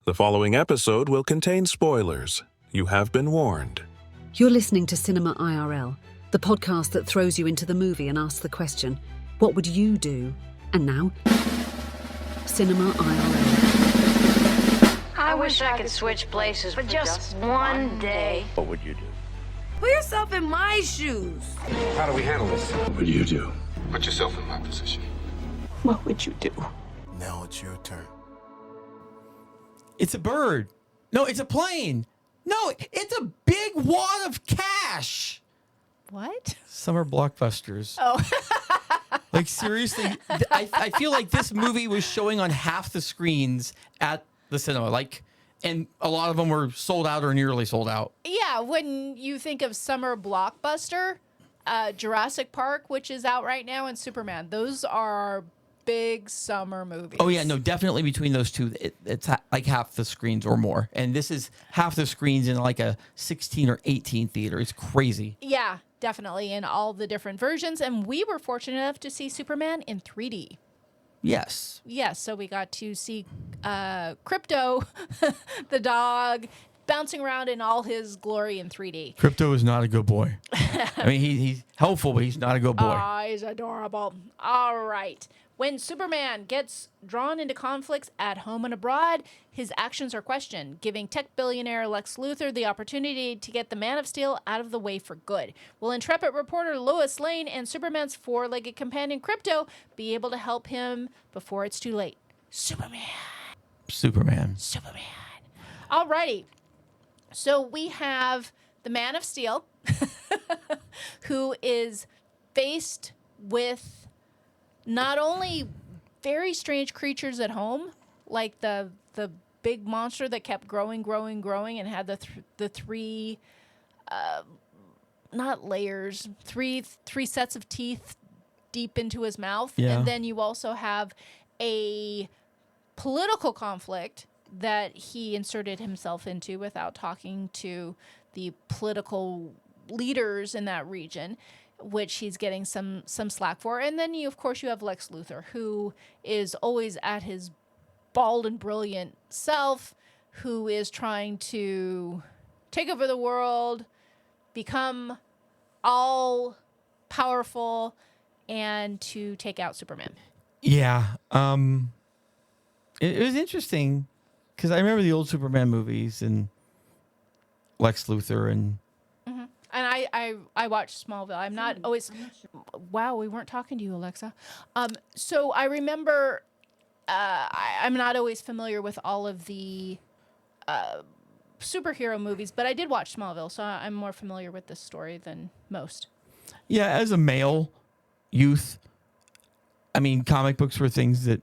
The following episode will contain spoilers. You have been warned. You're listening to Cinema IRL, the podcast that throws you into the movie and asks the question, what would you do? And now, Cinema IRL. I wish I could switch places for just one day. What would you do? Put yourself in my shoes. How do we handle this? What would you do? Put yourself in my position. What would you do? Now it's your turn. It's a bird. No, it's a plane. No, it's a big wad of cash. What? Summer blockbusters. Oh. Like, seriously, I feel like this movie was showing on half the screens at the cinema. Like, and a lot of them were sold out or nearly sold out. Yeah, when you think of summer blockbuster, Jurassic Park, which is out right now, and Superman, those are big summer movies. Oh, yeah, no, definitely between those two, it's like half the screens or more. And this is half the screens in like a 16 or 18 theater. It's crazy. Yeah, definitely, in all the different versions. And we were fortunate enough to see Superman in 3D. Yes. Yes, so we got to see Crypto, the dog, bouncing around in all his glory in 3D. Crypto is not a good boy. I mean, he's helpful, but he's not a good boy. He's adorable. All right. When Superman gets drawn into conflicts at home and abroad, his actions are questioned, giving tech billionaire Lex Luthor the opportunity to get the Man of Steel out of the way for good. Will intrepid reporter Lois Lane and Superman's four-legged companion Crypto be able to help him before it's too late? Superman. All righty. So we have the Man of Steel, who is faced with not only very strange creatures at home, like the big monster that kept growing, and had the three, not layers, three sets of teeth deep into his mouth. Yeah. And then you also have a political conflict that he inserted himself into without talking to the political leaders in that region, which he's getting some slack for. And then, of course, you have Lex Luthor, who is always at his bald and brilliant self, who is trying to take over the world, become all-powerful, and to take out Superman. Yeah. It was interesting because I remember the old Superman movies and Lex Luthor and... And I watched Smallville. I'm not always... Wow, we weren't talking to you, Alexa. So I remember... I'm not always familiar with all of the superhero movies, but I did watch Smallville, so I'm more familiar with this story than most. Yeah, as a male youth, I mean, comic books were things that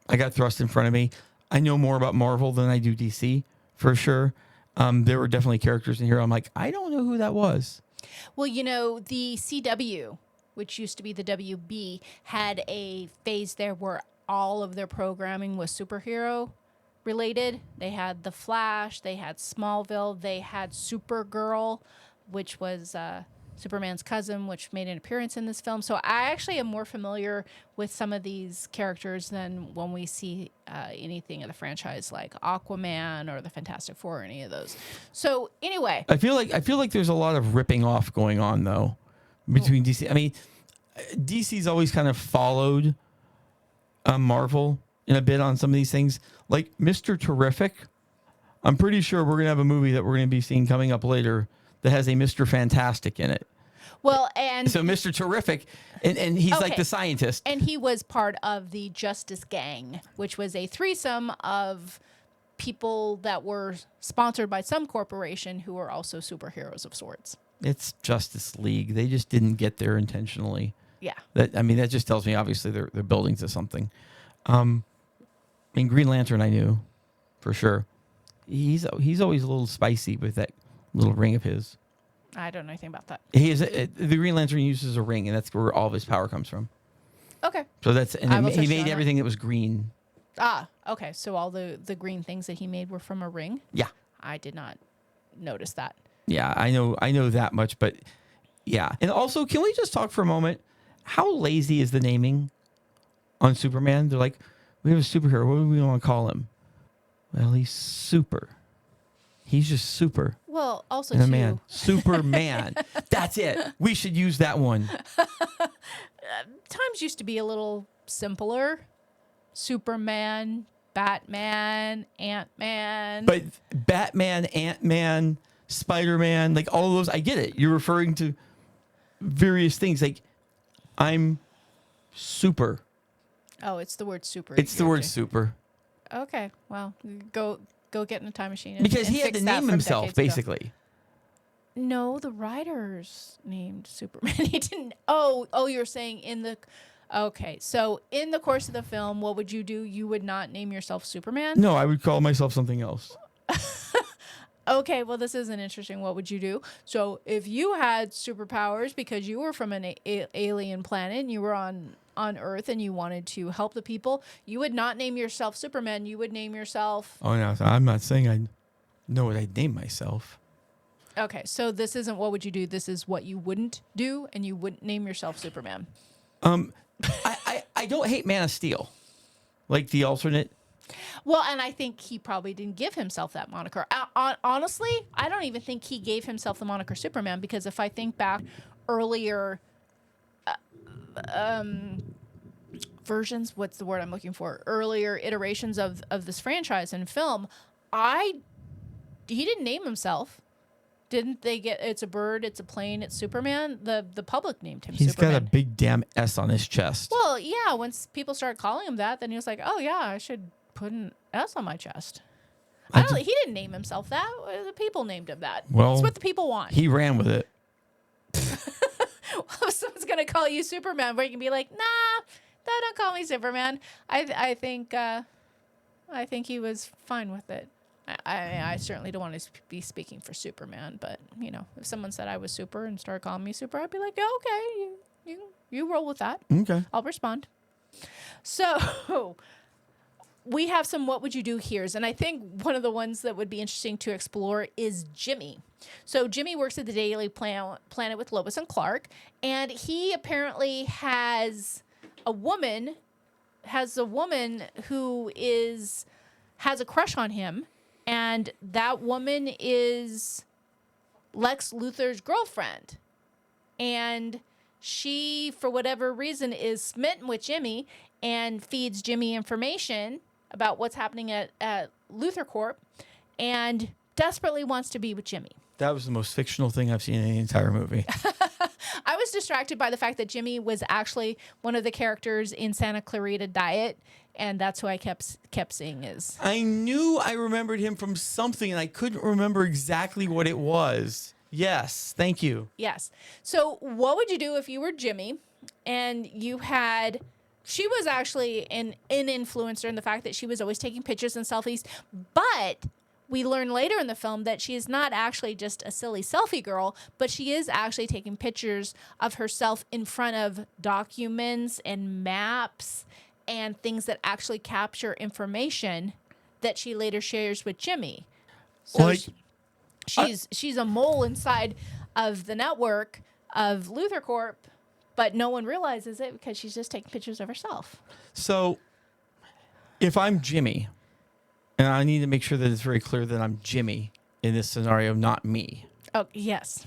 I got thrust in front of me. I know more about Marvel than I do DC, for sure. There were definitely characters in here. I'm like, I don't know who that was. Well, you know, the CW, which used to be the WB, had a phase there where all of their programming was superhero related. They had The Flash, they had Smallville, they had Supergirl, which was Superman's cousin, which made an appearance in this film. So I actually am more familiar with some of these characters than when we see anything of the franchise like Aquaman or the Fantastic Four or any of those. So anyway, I feel like there's a lot of ripping off going on though between DC. I mean, DC's always kind of followed Marvel in a bit on some of these things. Like Mr. Terrific, I'm pretty sure we're gonna have a movie that we're gonna be seeing coming up later that has a Mr. Fantastic in it. well, and So Mr. Terrific, and he's like the scientist. And he was part of the Justice Gang, which was a threesome of people that were sponsored by some corporation who were also superheroes of sorts. It's Justice League. They just didn't get there intentionally. Yeah. That just tells me obviously they're building to something. I mean, Green Lantern I knew for sure. He's always a little spicy with that little ring of his. I don't know anything about that. The Green Lantern uses a ring, and that's where all of his power comes from. Okay. So he made that. everything that was green. Ah, okay. So all the green things that he made were from a ring? Yeah. I did not notice that. Yeah, I know that much, but yeah. And also, can we just talk for a moment? How lazy is the naming on Superman? They're like, we have a superhero. What do we want to call him? Well, he's super. He's just super. Well, also And a too, man. Superman. That's it. We should use that one. times used to be a little simpler. Superman, Batman, Ant-Man. But Batman, Ant-Man, Spider-Man, like all of those, I get it. You're referring to various things. Like, I'm super. Oh, it's the word super. It's the You're word doing- super. Okay, well, go get in a time machine. And, Because and he had fix to that name from himself, decades ago. basically. No, the writers named Superman. He didn't. Oh, you're saying in the. Okay, so in the course of the film, what would you do? You would not name yourself Superman? No, I would call myself something else. Okay, well, this is an interesting. What would you do? So, if you had superpowers because you were from an alien planet and you were on Earth and you wanted to help the people, you would not name yourself Superman. You would name yourself. Oh, no, I'm not saying I know what I'd name myself. Okay, so this isn't what would you do. This is what you wouldn't do, and you wouldn't name yourself Superman. I don't hate Man of Steel, like the alternate. Well, and I think he probably didn't give himself that moniker. Honestly, I don't even think he gave himself the moniker Superman, because if I think back earlier versions, what's the word I'm looking for? Earlier iterations of this franchise and film, he didn't name himself. Didn't they get it's a bird, it's a plane, it's Superman? The public named him He's Superman. got a big damn S on his chest. Well, yeah, once people started calling him that, then he was like, oh, yeah, I should put an S on my chest. He didn't name himself that. The people named him that. Well, That's what the people want. He ran with it. If someone's going to call you Superman, where you can be like, nah, don't call me Superman. I think he was fine with it. I certainly don't want to be speaking for Superman, but, if someone said I was super and started calling me super, I'd be like, yeah, okay, you roll with that. Okay. I'll respond. So we have some what would you do here's, and I think one of the ones that would be interesting to explore is Jimmy. So Jimmy works at the Daily Planet with Lois and Clark, and he apparently has a woman who has a crush on him, and that woman is Lex Luthor's girlfriend. And she, for whatever reason, is smitten with Jimmy and feeds Jimmy information about what's happening at Luthor Corp and desperately wants to be with Jimmy. That was the most fictional thing I've seen in the entire movie. I was distracted by the fact that Jimmy was actually one of the characters in Santa Clarita Diet, and that's who I kept seeing is. I knew I remembered him from something, and I couldn't remember exactly what it was. Yes, thank you. Yes. So what would you do if you were Jimmy and she was actually an influencer in the fact that she was always taking pictures and selfies, but we learn later in the film that she is not actually just a silly selfie girl, but she is actually taking pictures of herself in front of documents and maps and things that actually capture information that she later shares with Jimmy. So she's a mole inside of the network of Luthor Corp, but no one realizes it because she's just taking pictures of herself. So if I'm Jimmy, and I need to make sure that it's very clear that I'm Jimmy in this scenario, not me. Oh, yes.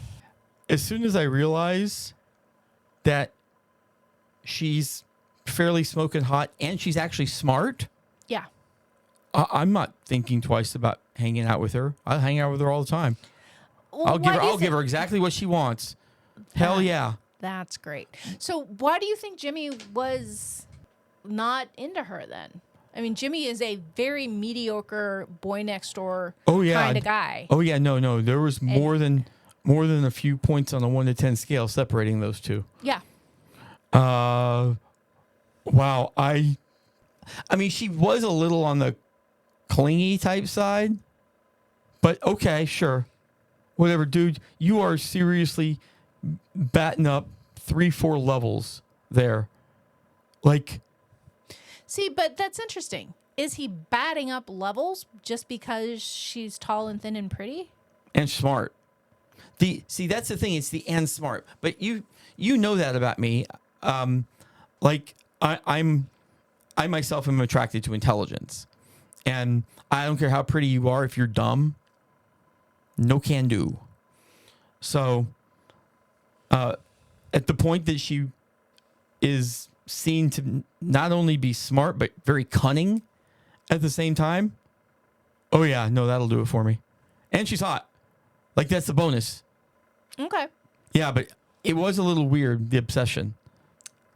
As soon as I realize that she's fairly smoking hot and she's actually smart, Yeah. I'm not thinking twice about hanging out with her. I'll hang out with her all the time. Well, I'll give her exactly what she wants. Hell yeah. That's great. So why do you think Jimmy was not into her then? I mean, Jimmy is a very mediocre boy next door kind of guy. Oh yeah, no. There was more than a few points on a 1 to 10 scale separating those two. Yeah. Wow. I mean, she was a little on the clingy type side, but okay, sure. Whatever, dude. You are seriously batting up 3-4 levels there. Like, see, but that's interesting. Is he batting up levels just because she's tall and thin and pretty? And smart. That's the thing. It's the and smart. But you know that about me. I myself am attracted to intelligence, And I don't care how pretty you are. If you're dumb, no can do. So at the point that she is seen to not only be smart, but very cunning at the same time. Oh, yeah, no, that'll do it for me. And she's hot. Like, that's the bonus. Okay. Yeah, but it was a little weird, the obsession.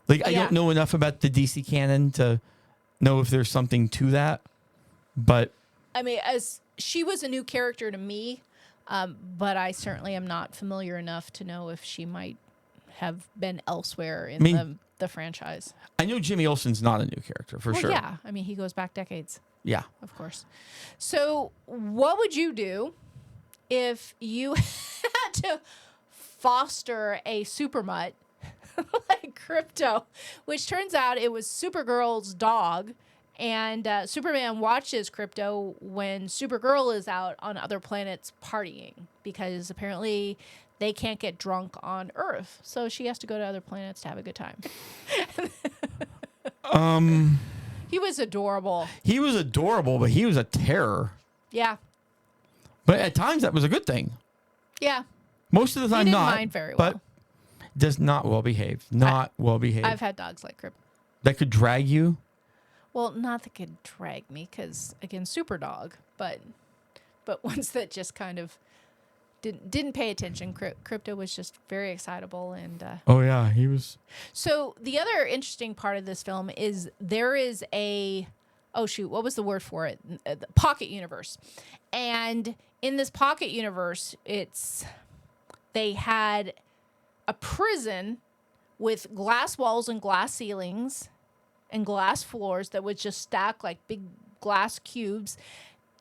Like, I don't know enough about the DC canon to know if there's something to that. But I mean, as she was a new character to me, but I certainly am not familiar enough to know if she might have been elsewhere in the franchise. I know Jimmy Olsen's not a new character, for sure. Yeah. I mean, he goes back decades. Yeah. Of course. So what would you do if you had to foster a super mutt like Crypto, which turns out it was Supergirl's dog, and Superman watches Crypto when Supergirl is out on other planets partying because apparently they can't get drunk on Earth, so she has to go to other planets to have a good time. He was adorable. He was adorable, but he was a terror. Yeah. But at times that was a good thing. Yeah. Most of the time, He didn't not. mind very but well. does not well behaved. Not well behaved. I've had dogs like Crypto. That could drag you. Well, not that could drag me, because again, super dog, but ones that just kind of didn't pay attention. Crypto was just very excitable, and Oh yeah, he was. so the other interesting part of this film is there is what was the word for it? The pocket universe, and in this pocket universe, they had a prison with glass walls and glass ceilings and glass floors that would just stack like big glass cubes.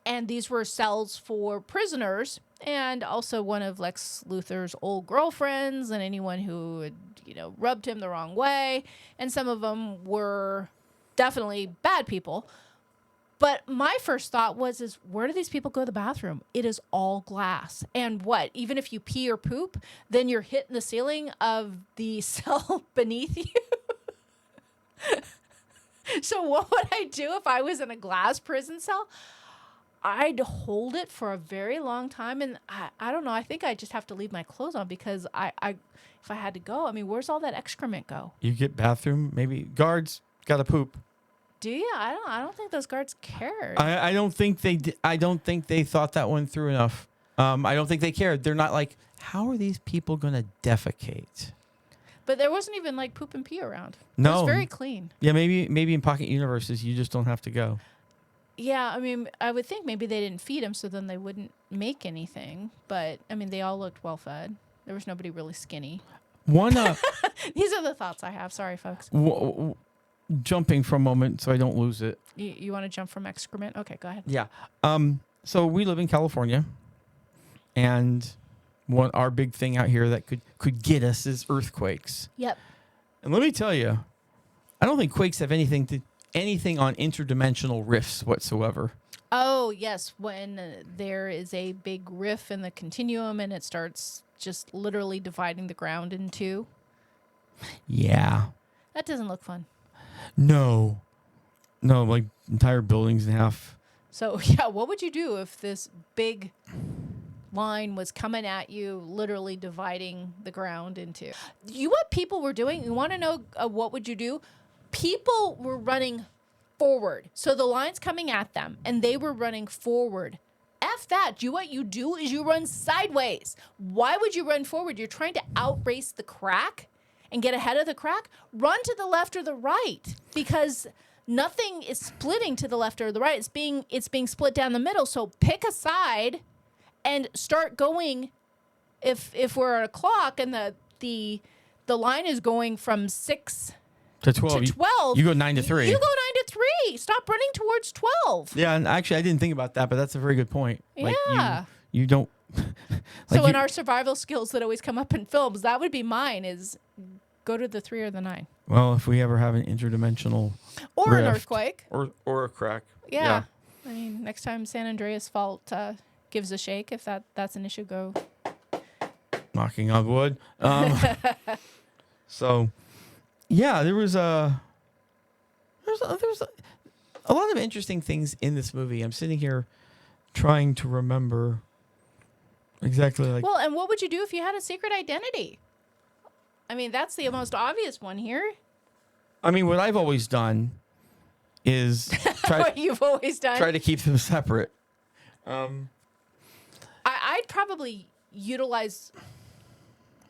And these were cells for prisoners and also one of Lex Luthor's old girlfriends and anyone who had, rubbed him the wrong way. And some of them were definitely bad people. But my first thought is where do these people go to the bathroom? It is all glass. And what? Even if you pee or poop, then you're hitting the ceiling of the cell beneath you. So what would I do if I was in a glass prison cell? I'd hold it for a very long time. And I don't know. I think I just have to leave my clothes on because if I had to go, I mean, where's all that excrement go? You get bathroom, maybe guards got to poop. Do you? I don't think those guards cared. I don't think they did. I don't think they thought that one through enough. I don't think they cared. They're not like, how are these people going to defecate? But there wasn't even like poop and pee around. No. It was very clean. Yeah, maybe in pocket universes you just don't have to go. Yeah, I mean, I would think maybe they didn't feed them, so then they wouldn't make anything. But I mean, they all looked well fed. There was nobody really skinny. One These are the thoughts I have. Sorry, folks. Jumping for a moment so I don't lose it. You want to jump from excrement? Okay, go ahead. Yeah. So we live in California, and our big thing out here that could get us is earthquakes. Yep. And let me tell you, I don't think quakes have anything on interdimensional rifts whatsoever. Oh, yes. When there is a big rift in the continuum and it starts just literally dividing the ground in two. Yeah. That doesn't look fun. No, like entire buildings in half. So, yeah, what would you do if this big line was coming at you, literally dividing the ground into? What people were doing? You want to know what would you do? People were running forward. So the line's coming at them, and they were running forward. F that. What you do is you run sideways. Why would you run forward? You're trying to outrace the crack and get ahead of the crack. Run to the left or the right, because nothing is splitting to the left or the right. It's being split down the middle. So pick a side and start going. If we're at a clock and the line is going from 6 to 12. to 12. You go 9 to 3. You go 9 to 3. Stop running towards 12. Yeah, and actually I didn't think about that, but that's a very good point. Like Yeah. you don't. So in our survival skills that always come up in films, that would be mine, is go to the 3 or the 9. Well, if we ever have an interdimensional Or an rift earthquake. or a crack. Yeah. I mean, next time San Andreas Fault gives a shake, if that's an issue, go. Knocking on wood. So, yeah, there was a lot of interesting things in this movie. I'm sitting here trying to remember exactly like. Well, and what would you do if you had a secret identity? I mean, that's the most obvious one here. I mean, what I've always done is What you've always done. try to keep them separate. I'd probably utilize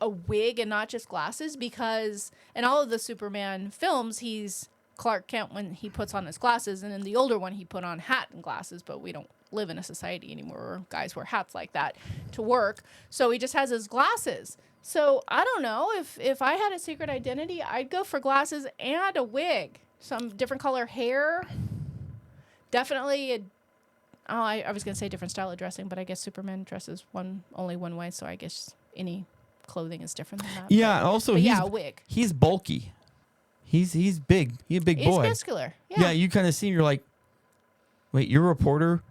a wig and not just glasses, because in all of the Superman films, he's Clark Kent when he puts on his glasses, and in the older one, he put on hat and glasses, but we don't live in a society anymore where guys wear hats like that to work. So he just has his glasses. So I don't know, if I had a secret identity, I'd go for glasses and a wig, some different color hair. Definitely I was going to say different style of dressing, but I guess Superman dresses only one way, so I guess any clothing is different than that. Yeah, also a wig. He's bulky. He's big. He's a big boy. He's muscular. Yeah, you kind of see him. You're like, wait, you're a reporter,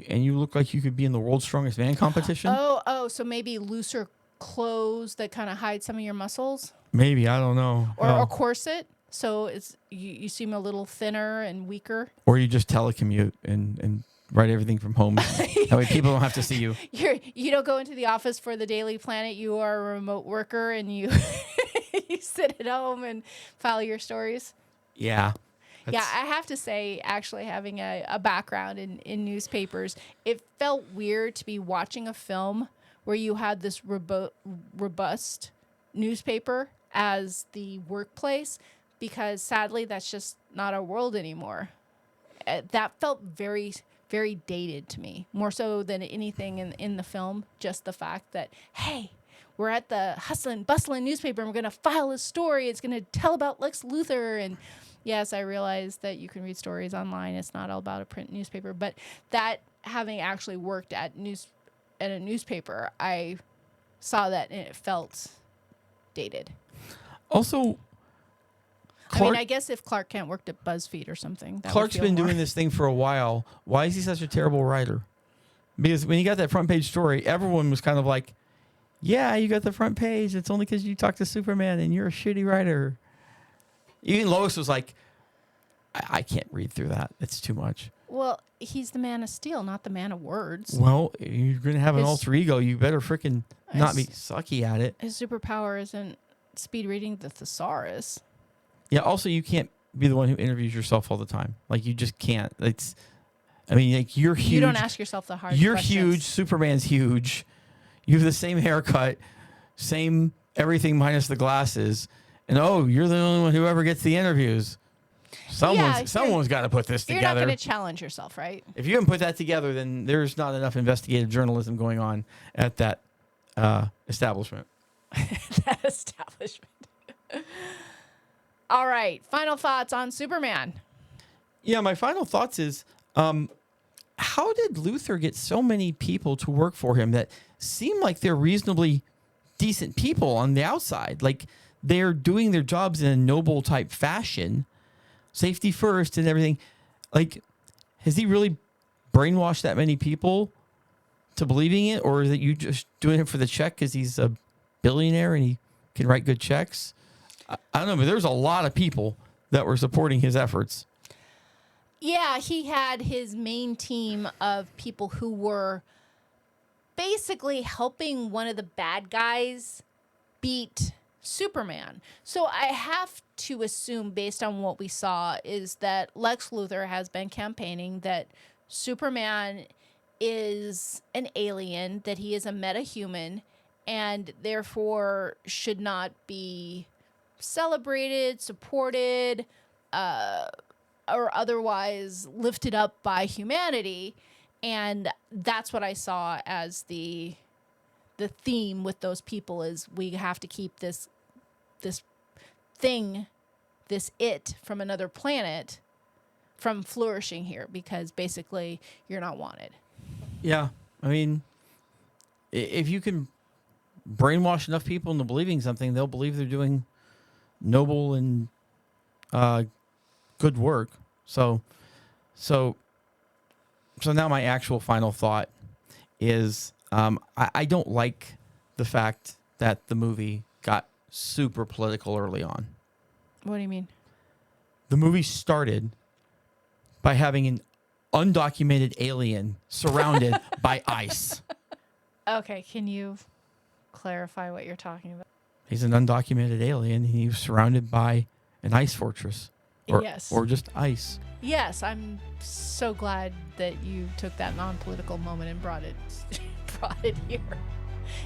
and you look like you could be in the world's strongest man competition. Oh, so maybe looser clothes that kind of hide some of your muscles, Maybe, I don't know. or a corset, so it's you seem a little thinner and weaker. Or you just telecommute and write everything from home. That way people don't have to see you. You don't go into the office for the Daily Planet. You are a remote worker, and you you sit at home and file your stories. Yeah. Yeah, I have to say, actually having a background in newspapers, it felt weird to be watching a film where you had this robust newspaper as the workplace, because sadly that's just not our world anymore. That felt very, very dated to me, more so than anything in the film. Just the fact that, hey, we're at the hustling, bustling newspaper and we're going to file a story. It's going to tell about Lex Luthor. And yes, I realize that you can read stories online. It's not all about a print newspaper. But that, having actually worked at a newspaper, I saw that and it felt dated. Also, I guess if Clark Kent worked at BuzzFeed or something. Clark's been doing this thing for a while. Why is he such a terrible writer? Because when he got that front page story, everyone was kind of like, yeah, you got the front page. It's only because you talked to Superman and you're a shitty writer. Even Lois was like, I can't read through that. It's too much. Well, he's the Man of Steel, not the Man of Words. Well, you're going to have an alter ego. You better freaking not be sucky at it. His superpower isn't speed reading the thesaurus. Yeah, also, you can't be the one who interviews yourself all the time. Like, you just can't. Like, you're huge. You don't ask yourself the hard You're questions. huge. Superman's huge. You have the same haircut, same everything minus the glasses. And, you're the only one who ever gets the interviews. Someone's got to put this You're together. not going to challenge yourself, right? If you can put that together, then there's not enough investigative journalism going on at that establishment. That establishment. All right. Final thoughts on Superman. Yeah, my final thoughts is, how did Luthor get so many people to work for him that seem like they're reasonably decent people on the outside? Like, they're doing their jobs in a noble type fashion, safety first and everything. Like, has he really brainwashed that many people to believing it? Or is it you just doing it for the check because he's a billionaire and he can write good checks? I don't know, but there's a lot of people that were supporting his efforts. Yeah, he had his main team of people who were basically helping one of the bad guys beat Superman. So I have to assume, based on what we saw, is that Lex Luthor has been campaigning that Superman is an alien, that he is a metahuman, and therefore should not be celebrated, supported, or otherwise lifted up by humanity. And that's what I saw as the theme with those people, is we have to keep this thing, this it from another planet from flourishing here, because basically you're not wanted. Yeah. I mean, if you can brainwash enough people into believing something, they'll believe they're doing noble and good work. So now my actual final thought is, I don't like the fact that the movie got super political early on. What do you mean? The movie started by having an undocumented alien surrounded by ice. Okay, can you clarify what you're talking about? He's an undocumented alien. He was surrounded by an ice fortress. Yes. Or just ice. Yes, I'm so glad that you took that non-political moment and brought it here.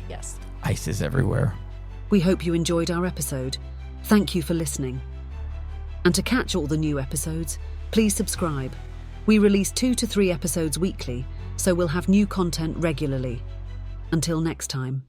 Yes. Ice is everywhere. We hope you enjoyed our episode. Thank you for listening. And to catch all the new episodes, please subscribe. We release 2 to 3 episodes weekly, so we'll have new content regularly. Until next time.